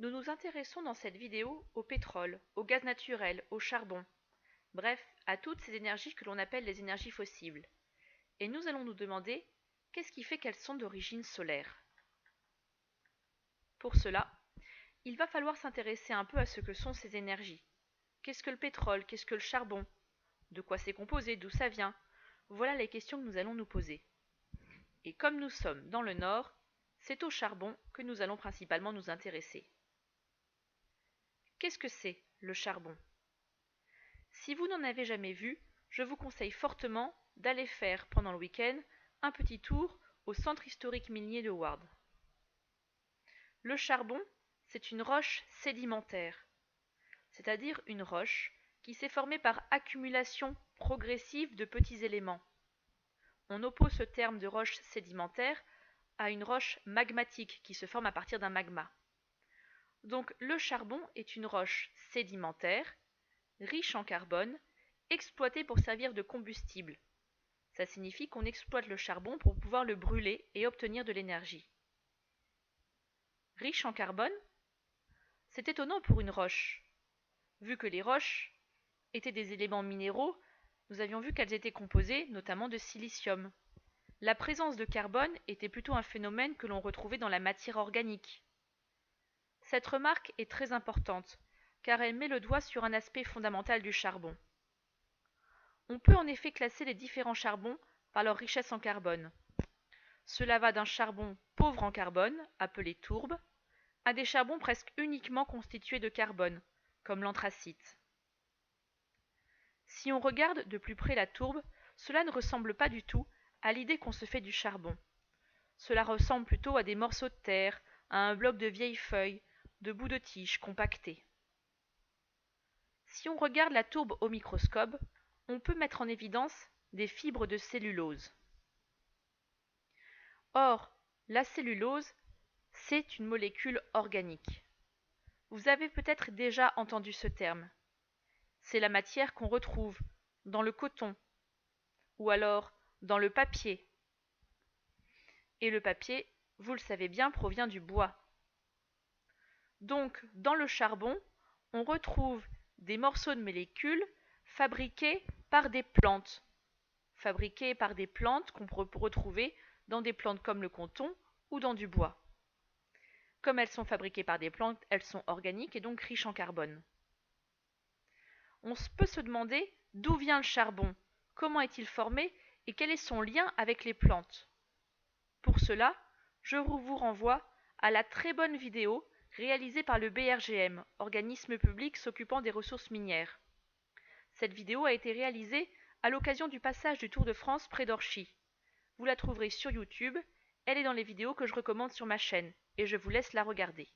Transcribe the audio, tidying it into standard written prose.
Nous nous intéressons dans cette vidéo au pétrole, au gaz naturel, au charbon, bref, à toutes ces énergies que l'on appelle les énergies fossiles. Et nous allons nous demander qu'est-ce qui fait qu'elles sont d'origine solaire. Pour cela, il va falloir s'intéresser un peu à ce que sont ces énergies. Qu'est-ce que le pétrole? Qu'est-ce que le charbon? De quoi c'est composé? D'où ça vient? Voilà les questions que nous allons nous poser. Et comme nous sommes dans le nord, c'est au charbon que nous allons principalement nous intéresser. Qu'est-ce que c'est, le charbon? Si vous n'en avez jamais vu, je vous conseille fortement d'aller faire pendant le week-end un petit tour au centre historique minier de Ward. Le charbon, c'est une roche sédimentaire, c'est-à-dire une roche qui s'est formée par accumulation progressive de petits éléments. On oppose ce terme de roche sédimentaire à une roche magmatique qui se forme à partir d'un magma. Donc le charbon est une roche sédimentaire, riche en carbone, exploitée pour servir de combustible. Ça signifie qu'on exploite le charbon pour pouvoir le brûler et obtenir de l'énergie. Riche en carbone? C'est étonnant pour une roche. Vu que les roches étaient des éléments minéraux, nous avions vu qu'elles étaient composées notamment de silicium. La présence de carbone était plutôt un phénomène que l'on retrouvait dans la matière organique. Cette remarque est très importante, car elle met le doigt sur un aspect fondamental du charbon. On peut en effet classer les différents charbons par leur richesse en carbone. Cela va d'un charbon pauvre en carbone, appelé tourbe, à des charbons presque uniquement constitués de carbone, comme l'anthracite. Si on regarde de plus près la tourbe, cela ne ressemble pas du tout à l'idée qu'on se fait du charbon. Cela ressemble plutôt à des morceaux de terre, à un bloc de vieilles feuilles, de bouts de tiges compactés. Si on regarde la tourbe au microscope, on peut mettre en évidence des fibres de cellulose. Or, la cellulose, c'est une molécule organique. Vous avez peut-être déjà entendu ce terme. C'est la matière qu'on retrouve dans le coton ou alors dans le papier. Et le papier, vous le savez bien, provient du bois. Donc, dans le charbon, on retrouve des morceaux de molécules fabriqués par des plantes. Fabriqués par des plantes qu'on peut retrouver dans des plantes comme le coton ou dans du bois. Comme elles sont fabriquées par des plantes, elles sont organiques et donc riches en carbone. On peut se demander d'où vient le charbon, comment est-il formé et quel est son lien avec les plantes. Pour cela, je vous renvoie à la très bonne vidéo réalisée par le BRGM, organisme public s'occupant des ressources minières. Cette vidéo a été réalisée à l'occasion du passage du Tour de France près d'Orchy. Vous la trouverez sur YouTube, elle est dans les vidéos que je recommande sur ma chaîne, et je vous laisse la regarder.